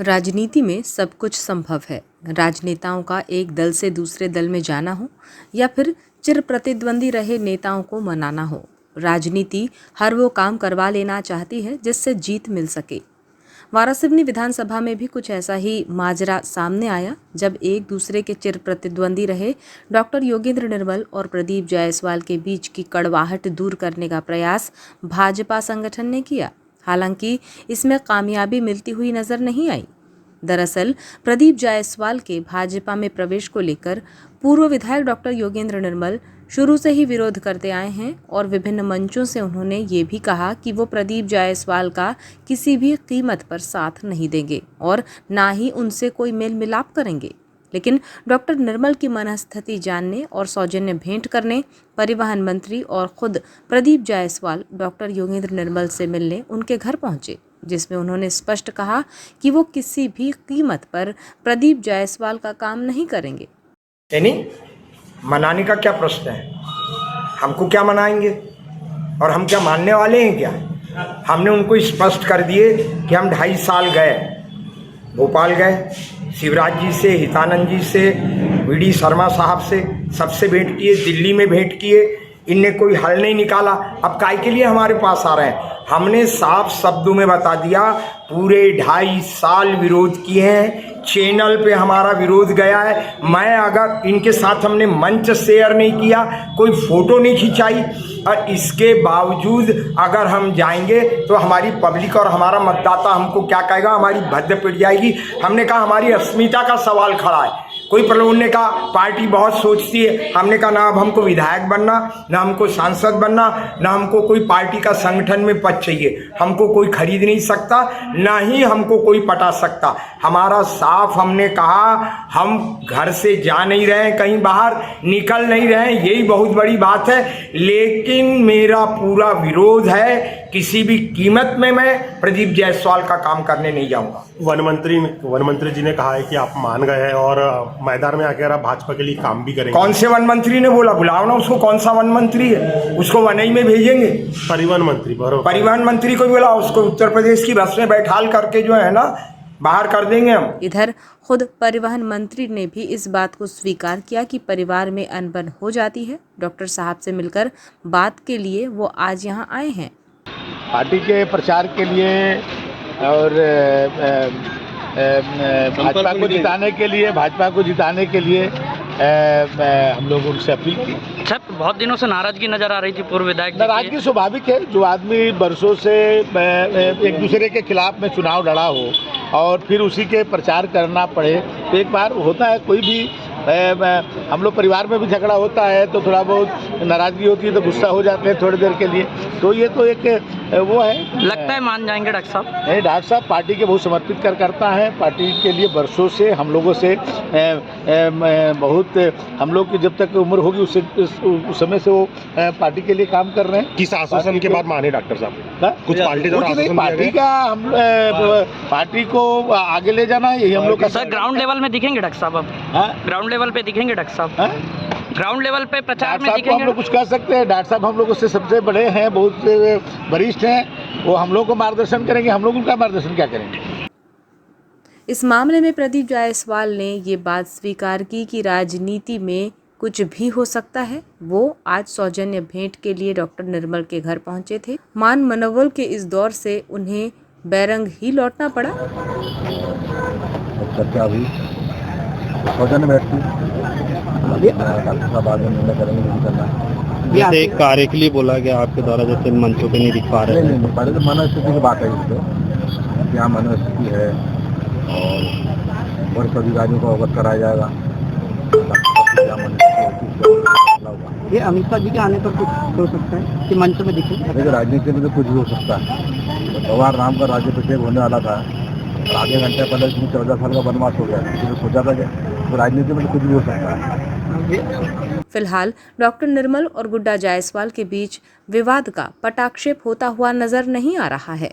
राजनीति में सब कुछ संभव है। राजनेताओं का एक दल से दूसरे दल में जाना हो या फिर चिर प्रतिद्वंदी रहे नेताओं को मनाना हो, राजनीति हर वो काम करवा लेना चाहती है जिससे जीत मिल सके। वारासिवनी विधानसभा में भी कुछ ऐसा ही माजरा सामने आया जब एक दूसरे के चिर प्रतिद्वंदी रहे डॉक्टर योगेंद्र निर्मल और प्रदीप जायसवाल के बीच की कड़वाहट दूर करने का प्रयास भाजपा संगठन ने किया। हालांकि इसमें कामयाबी मिलती हुई नजर नहीं आई। दरअसल प्रदीप जायसवाल के भाजपा में प्रवेश को लेकर पूर्व विधायक डॉक्टर योगेंद्र निर्मल शुरू से ही विरोध करते आए हैं और विभिन्न मंचों से उन्होंने ये भी कहा कि वो प्रदीप जायसवाल का किसी भी कीमत पर साथ नहीं देंगे और ना ही उनसे कोई मेल मिलाप करेंगे। लेकिन डॉक्टर निर्मल की मनस्थिति जानने और सौजन्य भेंट करने परिवहन मंत्री और खुद प्रदीप जायसवाल डॉक्टर योगेंद्र निर्मल से मिलने उनके घर पहुंचे, जिसमें उन्होंने स्पष्ट कहा कि वो किसी भी कीमत पर प्रदीप जायसवाल का काम नहीं करेंगे। यानी मनाने का क्या प्रश्न है? हमको क्या मनाएंगे और हम क्या मानने वाले हैं? क्या हमने उनको स्पष्ट कर दिए कि हम 2.5 साल गए, भोपाल गए, शिवराज जी से, हितानंद जी से, वीडी शर्मा साहब से, सबसे भेंट किए, दिल्ली में भेंट किए, इनने कोई हल नहीं निकाला। अब काय के लिए हमारे पास आ रहे हैं? हमने साफ शब्दों में बता दिया, पूरे 2.5 साल विरोध किए हैं, चैनल पे हमारा विरोध गया है। मैं अगर इनके साथ हमने मंच शेयर नहीं किया, कोई फोटो नहीं खिंचाई, और इसके बावजूद अगर हम जाएंगे तो हमारी पब्लिक और हमारा मतदाता हमको क्या कहेगा? हमारी भद्द पिट जाएगी। हमने कहा हमारी अस्मिता का सवाल खड़ा है। कोई प्रलोभन ने कहा पार्टी बहुत सोचती है। हमने कहा ना अब हमको विधायक बनना, ना हमको सांसद बनना, ना हमको कोई पार्टी का संगठन में पद चाहिए। हमको कोई खरीद नहीं सकता, ना ही हमको कोई पटा सकता। हमारा साफ हमने कहा, हम घर से जा नहीं रहे हैं, कहीं बाहर निकल नहीं रहे हैं, यही बहुत बड़ी बात है। लेकिन मेरा पूरा विरोध है, किसी भी कीमत में मैं प्रदीप जायसवाल का काम करने नहीं जाऊंगा। वन मंत्री जी ने कहा है कि आप मान गए हैं और मैदान में आकर आप भाजपा के लिए काम भी करेंगे। कौन से वन मंत्री ने बोला? बुलाओ ना उसको। कौन सा वन मंत्री है? उसको वनई में भेजेंगे। परिवहन मंत्री, परिवहन मंत्री को बोला, उसको उत्तर प्रदेश की बस में बैठाल करके जो है ना बाहर कर देंगे हम। इधर खुद परिवहन मंत्री ने भी इस बात को स्वीकार किया कि परिवार में अनबन हो जाती है। डॉक्टर साहब से मिलकर बात के लिए वो आज यहाँ आए हैं। पार्टी के प्रचार के लिए और भाजपा को जिताने के लिए हम लोग उनसे अपील की। सर, बहुत दिनों से नाराजगी नजर आ रही थी पूर्व विधायक। नाराजगी स्वाभाविक है, जो आदमी बरसों से एक दूसरे के खिलाफ में चुनाव लड़ा हो और फिर उसी के प्रचार करना पड़े, तो एक बार होता है। कोई भी हम लोग परिवार में भी झगड़ा होता है तो थोड़ा बहुत नाराजगी होती है, तो गुस्सा हो जाते हैं थोड़ी देर के लिए। तो ये तो एक वो है। लगता है मान जाएंगे डॉक्टर साहब? नहीं, डॉक्टर साहब पार्टी के बहुत समर्पित करता है। पार्टी के लिए बरसों से हम लोगों से बहुत, हम लोग की जब तक उम्र होगी उस समय से वो पार्टी के लिए काम कर रहे हैं। किस आश्वासन के बाद माने डॉक्टर साहब? कुछ पार्टी को आगे ले जाना, यही हम लोग का। सर, ग्राउंड लेवल में दिखेंगे डॉक्टर साहब? अब ग्राउंड लेवल पे दिखेंगे डॉक्टर साहब? ग्राउंड लेवल पे प्रचार में दिखेंगे? हम लोग कुछ कह सकते हैं? डॉक्टर साहब हम लोग उससे सबसे बड़े हैं, बहुत से वरिष्ठ हैं, वो हम लोग को मार्गदर्शन करेंगे, हम लोग उनका मार्गदर्शन क्या करेंगे। इस मामले में प्रदीप जायसवाल ने ये बात स्वीकार की कि राजनीति में कुछ भी हो सकता है। वो आज सौजन्य भेंट के लिए डॉक्टर निर्मल के घर पहुंचे थे। मान मनोबल के इस दौर से उन्हें बैरंग ही लौटना पड़ा। जैसे एक कार्य के लिए बोला गया आपके द्वारा, जैसे मंचों पे नहीं दिख पा रहे। नहीं, पहले तो मनोस्थिति की बात है। इसको यहाँ मनोस्थिति है और वरिष्ठ अधिकारियों को अवगत कराया जाएगा। ये अमित शाह जी के आने पर कुछ हो सकता है कि मंच में दिखे? देखिए, राजनीति में तो कुछ भी हो सकता है। भगवान राम का राज्याभिषेक होने वाला था, आधे घंटे पहले 14 साल का वनवास हो गया, तो सोचा था कि राजनीति में तो कुछ भी हो सकता है। फिलहाल डॉक्टर निर्मल और गुड्डा जायसवाल के बीच विवाद का पटाक्षेप होता हुआ नजर नहीं आ रहा है।